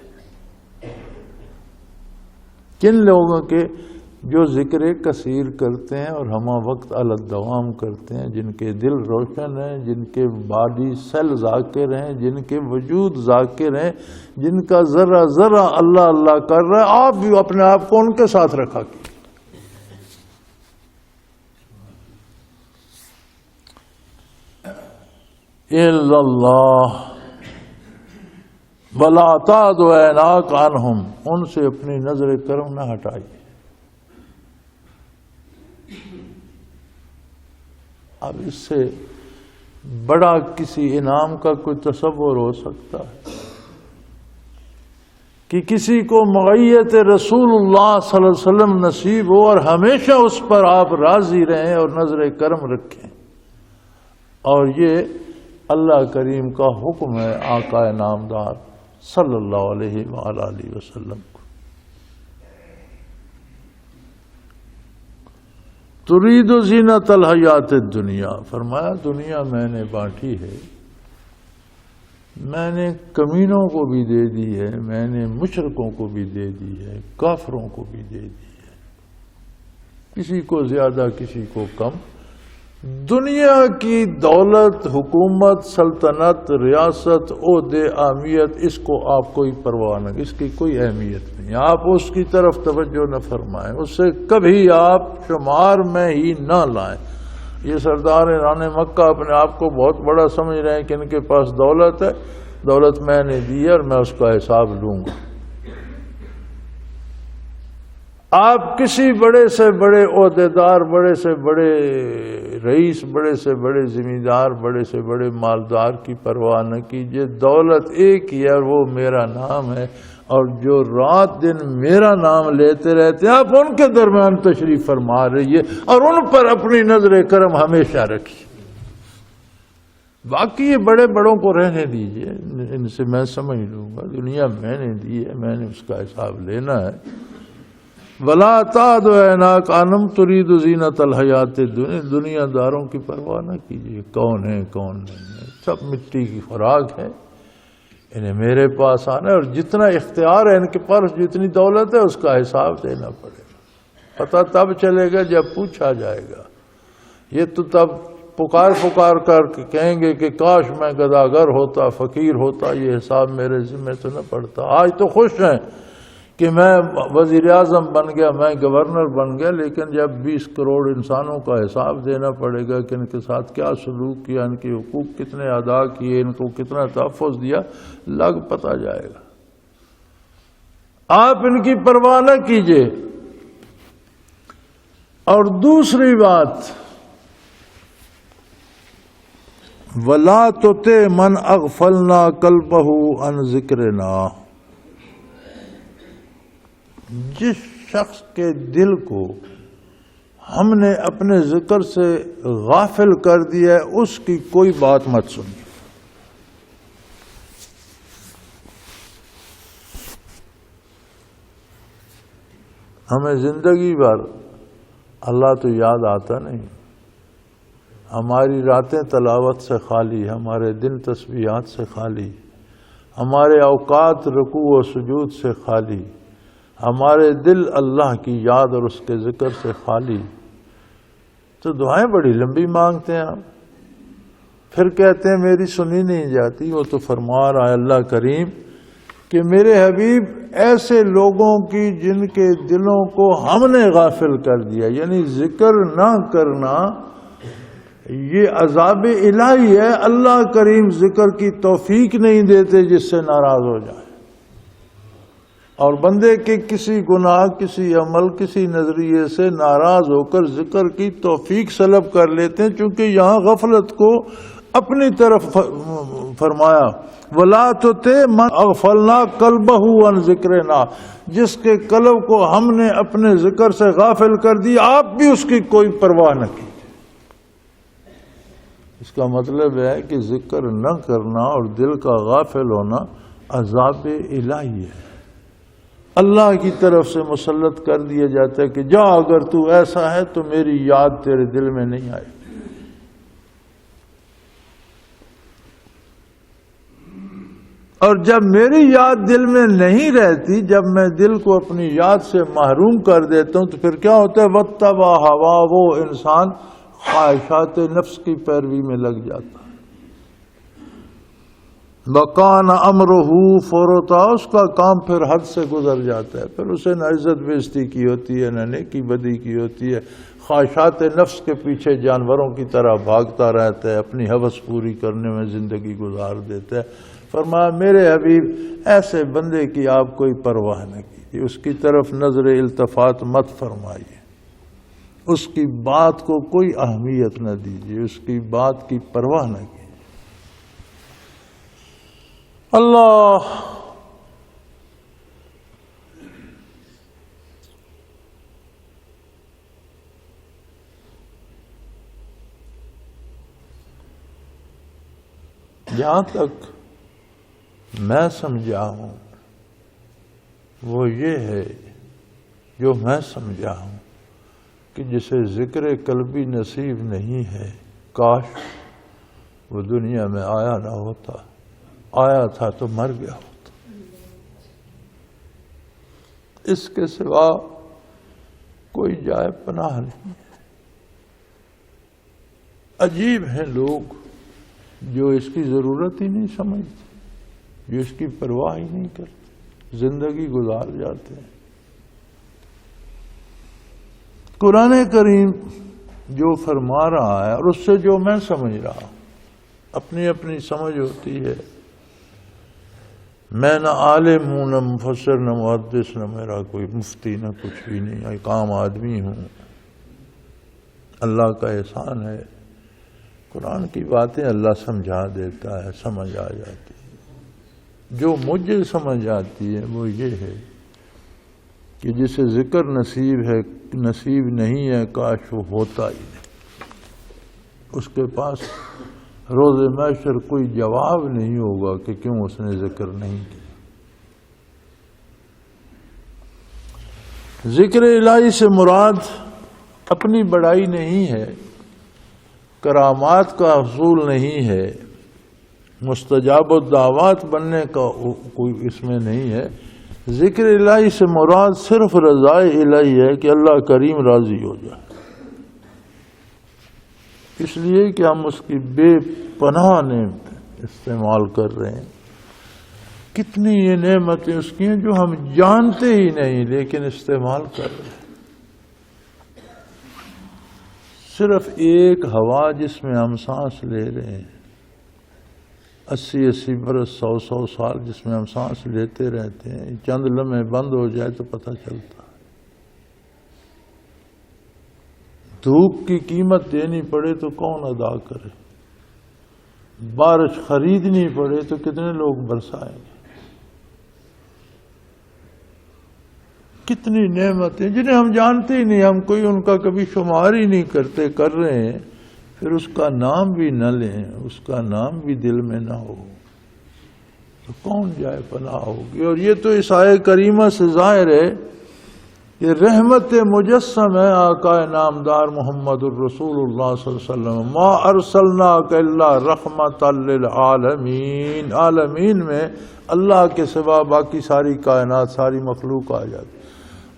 کن لوگوں کے؟ جو ذکر کثیر کرتے ہیں اور ہمہ وقت علی الدوام کرتے ہیں، جن کے دل روشن ہیں، جن کے باڈی سیل ذاکر ہیں، جن کے وجود ذاکر ہیں، جن کا ذرہ ذرہ اللہ اللہ کر رہا ہے۔ آپ بھی اپنے آپ کو ان کے ساتھ رکھا کیجیے۔ الا اللہ ولا تعد عیناک عنہم، ان سے اپنی نظر کرم نہ ہٹائیے۔ اب اس سے بڑا کسی انعام کا کوئی تصور ہو سکتا ہے کہ کسی کو معیت رسول اللہ صلی اللہ علیہ وسلم نصیب ہو اور ہمیشہ اس پر آپ راضی رہیں اور نظر کرم رکھیں؟ اور یہ اللہ کریم کا حکم ہے آقا نامدار صلی اللہ علیہ وآلہ وسلم کو۔ ترید زینت الحیات الدنیا، فرمایا دنیا میں نے بانٹی ہے، میں نے کمینوں کو بھی دے دی ہے، میں نے مشرکوں کو بھی دے دی ہے، کافروں کو بھی دے دی ہے، کسی کو زیادہ کسی کو کم۔ دنیا کی دولت، حکومت، سلطنت، ریاست، عہدے، اہمیت، اس کو آپ کوئی پرواہ نہ، اس کی کوئی اہمیت نہیں، آپ اس کی طرف توجہ نہ فرمائیں، اس سے کبھی آپ شمار میں ہی نہ لائیں۔ یہ سردار ایران مکہ اپنے آپ کو بہت بڑا سمجھ رہے ہیں کہ ان کے پاس دولت ہے، دولت میں نے دی ہے اور میں اس کا حساب لوں گا۔ آپ کسی بڑے سے بڑے عہدیدار، بڑے سے بڑے رئیس، بڑے سے بڑے زمیندار، بڑے سے بڑے مالدار کی پرواہ نہ کیجیے، دولت ایک ہی ہے اور وہ میرا نام ہے، اور جو رات دن میرا نام لیتے رہتے ہیں آپ ان کے درمیان تشریف فرما رہیے اور ان پر اپنی نظر کرم ہمیشہ رکھیے۔ باقی یہ بڑے بڑوں کو رہنے دیجیے، ان سے میں سمجھ لوں گا، دنیا میں نے دی ہے، میں نے اس کا حساب لینا ہے۔ ولا تعد عیناک عنہم ترید زینت الحیات الدنیا، دنیا داروں کی پرواہ نہ کیجیے، کون ہے کون نہیں ہے، سب مٹی کی خوراک ہے، انہیں میرے پاس آنا ہے، اور جتنا اختیار ہے ان کے پاس، جتنی دولت ہے اس کا حساب دینا پڑے گا۔ پتہ تب چلے گا جب پوچھا جائے گا۔ یہ تو تب پکار کر کے کہیں گے کہ کاش میں گداگر ہوتا، فقیر ہوتا، یہ حساب میرے ذمہ تو نہ پڑتا۔ آج تو خوش ہیں کہ میں وزیر اعظم بن گیا، میں گورنر بن گیا، لیکن جب 20 کروڑ انسانوں کا حساب دینا پڑے گا کہ ان کے ساتھ کیا سلوک کیا، ان کے حقوق کتنے ادا کیے، ان کو کتنا تحفظ دیا، لگ پتہ جائے گا۔ آپ ان کی پرواہ نہ کیجیے۔ اور دوسری بات، وَلَا تُطِعْ مَنْ أَغْفَلْنَا قَلْبَهُ عَنْ ذِكْرِنَا، جس شخص کے دل کو ہم نے اپنے ذکر سے غافل کر دیا ہے، اس کی کوئی بات مت سنیے۔ ہمیں زندگی بھر اللہ تو یاد آتا نہیں، ہماری راتیں تلاوت سے خالی، ہمارے دن تسبیحات سے خالی، ہمارے اوقات رکوع و سجود سے خالی، ہمارے دل اللہ کی یاد اور اس کے ذکر سے خالی، تو دعائیں بڑی لمبی مانگتے ہیں آپ، پھر کہتے ہیں میری سنی نہیں جاتی۔ وہ تو فرما رہا ہے اللہ کریم کہ میرے حبیب ایسے لوگوں کی جن کے دلوں کو ہم نے غافل کر دیا، یعنی ذکر نہ کرنا یہ عذاب الہی ہے۔ اللہ کریم ذکر کی توفیق نہیں دیتے جس سے ناراض ہو جائے، اور بندے کے کسی گناہ، کسی عمل، کسی نظریے سے ناراض ہو کر ذکر کی توفیق سلب کر لیتے ہیں، چونکہ یہاں غفلت کو اپنی طرف فرمایا، وَلَا تُطِعْ مَنْ أَغْفَلْنَا قَلْبَهُ عَنْ ذِكْرِنَا، جس کے قلب کو ہم نے اپنے ذکر سے غافل کر دی، آپ بھی اس کی کوئی پرواہ نہ کی۔ اس کا مطلب ہے کہ ذکر نہ کرنا اور دل کا غافل ہونا عذاب الہی ہے۔ اللہ کی طرف سے مسلط کر دیا جاتا ہے کہ جا اگر تو ایسا ہے تو میری یاد تیرے دل میں نہیں آئے. اور جب میری یاد دل میں نہیں رہتی، جب میں دل کو اپنی یاد سے محروم کر دیتا ہوں، تو پھر کیا ہوتا ہے؟ وَاتَّبَعَ هَوَاهُ، وہ انسان خواہشات نفس کی پیروی میں لگ جاتا ہے. وَكَانَ أَمْرُهُ فُرُطًا، اس کا کام پھر حد سے گزر جاتا ہے. پھر اسے نہ عزت بےزتی کی ہوتی ہے، نہ نیکی بدی کی ہوتی ہے. خواہشات نفس کے پیچھے جانوروں کی طرح بھاگتا رہتا ہے، اپنی ہوس پوری کرنے میں زندگی گزار دیتا ہے. فرمایا میرے حبیب ایسے بندے کی آپ کوئی پرواہ نہ کیجیے، اس کی طرف نظر التفات مت فرمائیے، اس کی بات کو کوئی اہمیت نہ دیجیے، اس کی بات کی پرواہ نہ کیجیے. اللہ جہاں تک میں سمجھا ہوں وہ یہ ہے، جو میں سمجھا ہوں کہ جسے ذکر قلبی نصیب نہیں ہے، کاش وہ دنیا میں آیا نہ ہوتا، آیا تھا تو مر گیا ہوتا. اس کے سوا کوئی جائے پناہ نہیں. عجیب ہیں لوگ جو اس کی ضرورت ہی نہیں سمجھتے، جو اس کی پرواہ ہی نہیں کرتے، زندگی گزار جاتے ہیں. قرآن کریم جو فرما رہا ہے اور اس سے جو میں سمجھ رہا ہوں، اپنی اپنی سمجھ ہوتی ہے. میں نہ عالم ہوں، نہ مفسر، نہ محدث، نہ میرا کوئی مفتی، نہ کچھ بھی نہیں، ایک عام آدمی ہوں. اللہ کا احسان ہے، قرآن کی باتیں اللہ سمجھا دیتا ہے، سمجھ آ جاتی ہے. جو مجھے سمجھ آتی ہے وہ یہ ہے کہ جسے ذکر نصیب نہیں ہے، کاش وہ ہوتا ہی نہیں. اس کے پاس روز محشر کوئی جواب نہیں ہوگا کہ کیوں اس نے ذکر نہیں کیا. ذکر الہی سے مراد اپنی بڑائی نہیں ہے، کرامات کا حصول نہیں ہے، مستجاب الدعوات بننے کا کوئی اس میں نہیں ہے. ذکر الہی سے مراد صرف رضا الہی ہے کہ اللہ کریم راضی ہو جائے. اس لیے کہ ہم اس کی بے پناہ نعمتیں استعمال کر رہے ہیں. کتنی یہ نعمتیں اس کی ہیں جو ہم جانتے ہی نہیں لیکن استعمال کر رہے ہیں. صرف ایک ہوا جس میں ہم سانس لے رہے ہیں، 80 برس، 100 سال جس میں ہم سانس لیتے رہتے ہیں، چند لمحے بند ہو جائے تو پتہ چلتا ہے. دھوپ کی قیمت دینی پڑے تو کون ادا کرے، بارش خریدنی پڑے تو کتنے لوگ برسائیں گے. کتنی نعمتیں جنہیں ہم جانتے ہی نہیں، ہم کوئی ان کا کبھی شمار ہی نہیں کرتے، کر رہے ہیں. پھر اس کا نام بھی نہ لیں، اس کا نام بھی دل میں نہ ہو تو کون جائے پناہ ہوگی. اور یہ تو اس آیہ کریمہ سے ظاہر ہے، یہ رحمت مجسم ہے آقا نامدار محمد الرسول اللہ صلی اللہ علیہ وسلم. ما ارسلناک الا رحمت للعالمین. عالمین میں اللہ کے سوا باقی ساری کائنات، ساری مخلوق آ جاتی،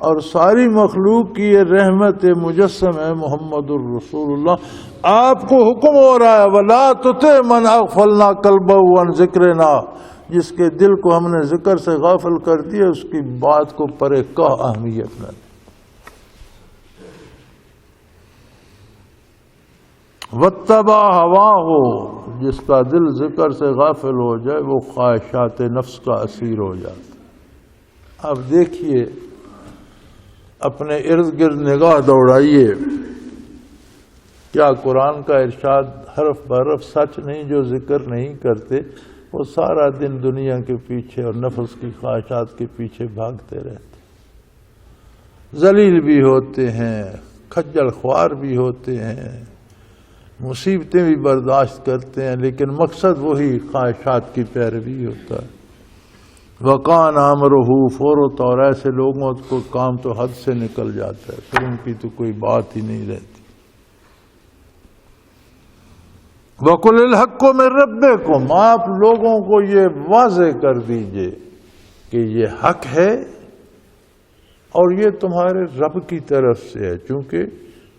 اور ساری مخلوق کی یہ رحمت مجسم ہے محمد الرسول اللہ. آپ کو حکم ہو رہا ہے وَلَا تُطِعْ مَنْ أَغْفَلْنَا قَلْبَهُ عَنْ ذِكْرِنَا. جس کے دل کو ہم نے ذکر سے غافل کر دیا، اس کی بات کو پرے کا اہمیت نہ دے. وَاتَّبَعَ هَوَاهُ، جس کا دل ذکر سے غافل ہو جائے وہ خواہشات نفس کا اسیر ہو جاتا. اب دیکھیے، اپنے ارد گرد نگاہ دوڑائیے، کیا قرآن کا ارشاد حرف برف سچ نہیں؟ جو ذکر نہیں کرتے وہ سارا دن دنیا کے پیچھے اور نفس کی خواہشات کے پیچھے بھاگتے رہتے، ذلیل بھی ہوتے ہیں، کھجل خوار بھی ہوتے ہیں، مصیبتیں بھی برداشت کرتے ہیں، لیکن مقصد وہی خواہشات کی پیروی ہوتا ہے. وقان امرہ فورت، اور ایسے لوگوں کو کام تو حد سے نکل جاتا ہے، پھر ان کی تو کوئی بات ہی نہیں رہتی۔ وَقُلِ الْحَقُّ مِن رَبِّكُمْ، آپ لوگوں کو یہ واضح کر دیجئے کہ یہ حق ہے اور یہ تمہارے رب کی طرف سے ہے، چونکہ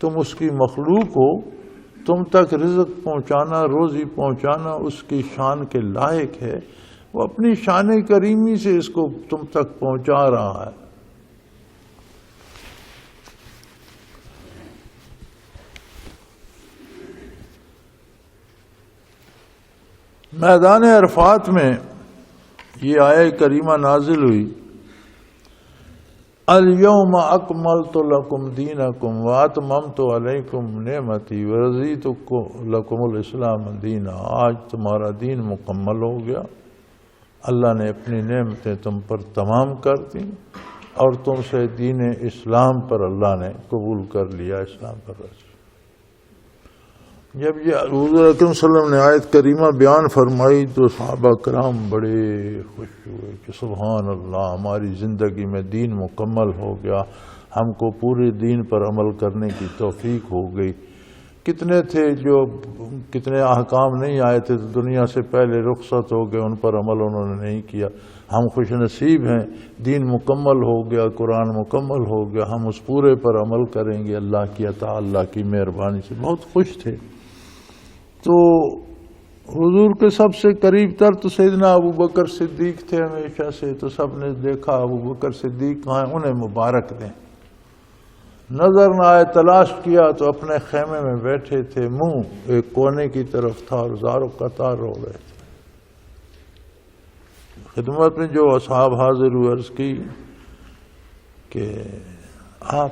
تم اس کی مخلوق ہو، تم تک رزق پہنچانا، روزی پہنچانا اس کی شان کے لائق ہے، وہ اپنی شان کریمی سے اس کو تم تک پہنچا رہا ہے۔ میدان عرفات میں یہ آیہ کریمہ نازل ہوئی، الیوم اکملت لکم دینکم واتممت علیکم نعمتی ورضیت لکم الاسلام دینا، آج تمہارا دین مکمل ہو گیا، اللہ نے اپنی نعمتیں تم پر تمام کر دیں اور تم سے دین اسلام پر اللہ نے قبول کر لیا، اسلام پر رسول۔ جب یہ حضور اکرم صلی اللہ علیہ وسلم نے آیت کریمہ بیان فرمائی تو صحابہ کرام بڑے خوش ہوئے کہ سبحان اللہ، ہماری زندگی میں دین مکمل ہو گیا، ہم کو پورے دین پر عمل کرنے کی توفیق ہو گئی۔ کتنے تھے جو کتنے احکام نہیں آئے تھے تو دنیا سے پہلے رخصت ہو گئے، ان پر عمل انہوں نے نہیں کیا۔ ہم خوش نصیب ہیں، دین مکمل ہو گیا، قرآن مکمل ہو گیا، ہم اس پورے پر عمل کریں گے، اللہ کی عطا، اللہ کی مہربانی سے بہت خوش تھے۔ تو حضور کے سب سے قریب تر تو سیدنا ابو بکر صدیق تھے ہمیشہ سے، تو سب نے دیکھا ابو بکر صدیق کہاں ہیں، انہیں مبارک دیں۔ نظر نہ آئے، تلاش کیا تو اپنے خیمے میں بیٹھے تھے، منہ ایک کونے کی طرف تھا اور زاروں قطار رو رہے تھے۔ خدمت میں جو اصحاب حاضر ہوئے، عرض کی کہ آپ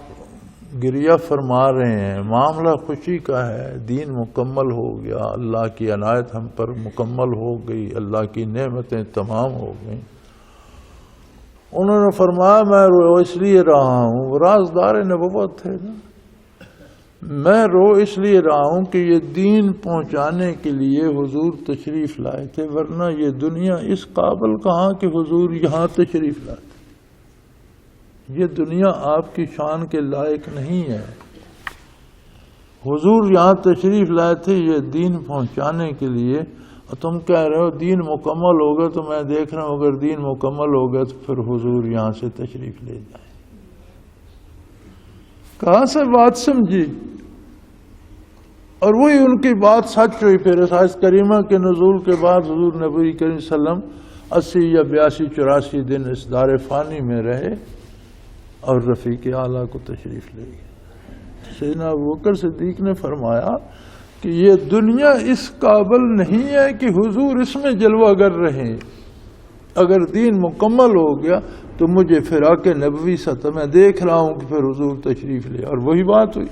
گریہ فرما رہے ہیں، معاملہ خوشی کا ہے، دین مکمل ہو گیا، اللہ کی عنایت ہم پر مکمل ہو گئی، اللہ کی نعمتیں تمام ہو گئیں۔ انہوں نے فرمایا میں رو اس لیے رہا ہوں، وہ رازدار نبوت تھے نا، میں رو اس لیے رہا ہوں کہ یہ دین پہنچانے کے لیے حضور تشریف لائے تھے، ورنہ یہ دنیا اس قابل کہاں کہ حضور یہاں تشریف لائے، یہ دنیا آپ کی شان کے لائق نہیں ہے۔ حضور یہاں تشریف لائے تھے یہ دین پہنچانے کے لیے، اور تم کہہ رہے ہو دین مکمل ہو گیا، تو میں دیکھ رہا ہوں اگر دین مکمل ہو گیا تو پھر حضور یہاں سے تشریف لے جائیں۔ کہاں سے بات سمجھی؟ اور وہی ان کی بات سچ ہوئی۔ پھر اس آیت کریمہ کے نزول کے بعد حضور نبی کریم صلی اللہ علیہ وسلم 80 یا 82 84 دن اس دار فانی میں رہے اور رفیق اعلیٰ کو تشریف لے گئے۔ سیدنا ابوبکر صدیق نے فرمایا کہ یہ دنیا اس قابل نہیں ہے کہ حضور اس میں جلوہ گر رہے، اگر دین مکمل ہو گیا تو مجھے فراق نبوی سطح میں دیکھ رہا ہوں کہ پھر حضور تشریف لے، اور وہی بات ہوئی۔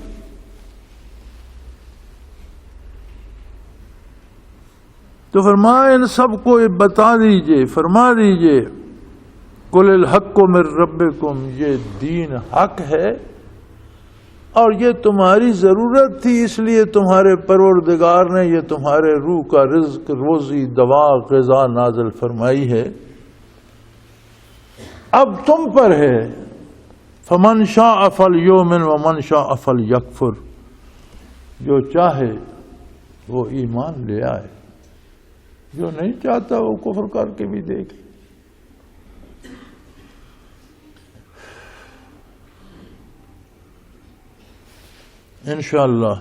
تو فرمایا ان سب کو بتا دیجئے، فرما دیجئے قُلِ الْحَقُّ مِن رَبِّكُمْ، یہ دین حق ہے اور یہ تمہاری ضرورت تھی، اس لیے تمہارے پروردگار نے یہ تمہارے روح کا رزق، روزی، دوا، غذا نازل فرمائی ہے، اب تم پر ہے۔ فَمَنْ شَاءَ فَلْيُؤْمِنْ وَمَنْ شَاءَ فَلْيَكْفُرْ، جو چاہے وہ ایمان لے آئے، جو نہیں چاہتا وہ کفر کر کے بھی دیکھ۔ انشاءاللہ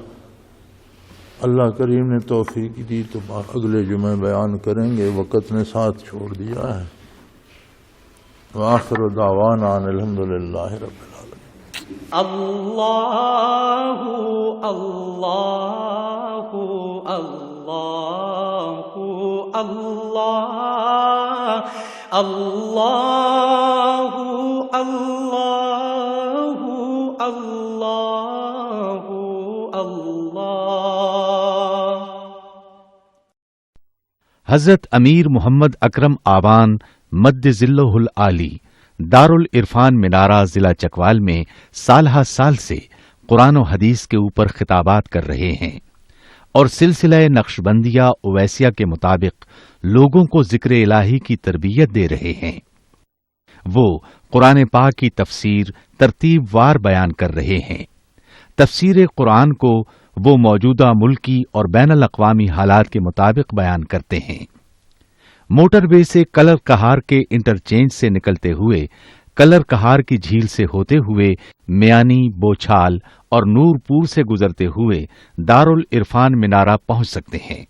اللہ کریم نے توفیق دی تو اگلے جمعے بیان کریں گے، وقت نے ساتھ چھوڑ دیا ہے۔ وآخر دعوانا ان الحمدللہ رب العالمین۔ اللہ اللہ اللہ اللہ اللہ اللہ اللہ اللہ۔ حضرت امیر محمد اکرم آبان مد ذلہ العالی دارالعرفان منارہ ضلع چکوال میں سالہ سال سے قرآن و حدیث کے اوپر خطابات کر رہے ہیں اور سلسلہ نقشبندیہ اویسیہ کے مطابق لوگوں کو ذکر الہی کی تربیت دے رہے ہیں۔ وہ قرآن پاک کی تفسیر ترتیب وار بیان کر رہے ہیں۔ تفسیر قرآن کو وہ موجودہ ملکی اور بین الاقوامی حالات کے مطابق بیان کرتے ہیں۔ موٹر وے سے کلر کہار کے انٹرچینج سے نکلتے ہوئے، کلر کہار کی جھیل سے ہوتے ہوئے، میانی، بوچھال اور نور پور سے گزرتے ہوئے دارالعرفان منارہ پہنچ سکتے ہیں۔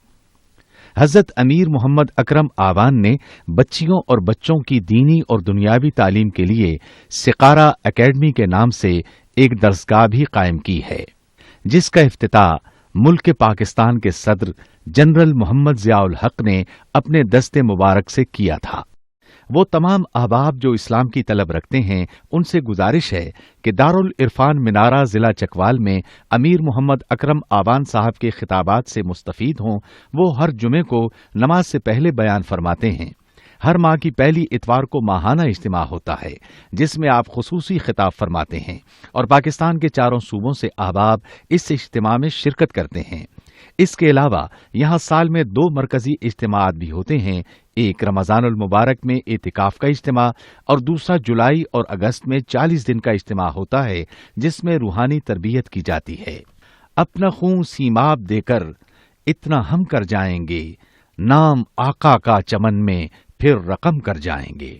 حضرت امیر محمد اکرم آوان نے بچیوں اور بچوں کی دینی اور دنیاوی تعلیم کے لیے سقارہ اکیڈمی کے نام سے ایک درسگاہ بھی قائم کی ہے، جس کا افتتاح ملک پاکستان کے صدر جنرل محمد ضیاء الحق نے اپنے دست مبارک سے کیا تھا۔ وہ تمام احباب جو اسلام کی طلب رکھتے ہیں، ان سے گزارش ہے کہ دارالعرفان منارہ ضلع چکوال میں امیر محمد اکرم آوان صاحب کے خطابات سے مستفید ہوں۔ وہ ہر جمعے کو نماز سے پہلے بیان فرماتے ہیں۔ ہر ماہ کی پہلی اتوار کو ماہانہ اجتماع ہوتا ہے، جس میں آپ خصوصی خطاب فرماتے ہیں، اور پاکستان کے چاروں صوبوں سے احباب اس اجتماع میں شرکت کرتے ہیں۔ اس کے علاوہ یہاں سال میں 2 مرکزی اجتماعات بھی ہوتے ہیں، ایک رمضان المبارک میں اعتکاف کا اجتماع اور دوسرا جولائی اور اگست میں 40 دن کا اجتماع ہوتا ہے، جس میں روحانی تربیت کی جاتی ہے۔ اپنا خون سیماب دے کر اتنا ہم کر جائیں گے، نام آقا کا چمن میں پھر رقم کر جائیں گے۔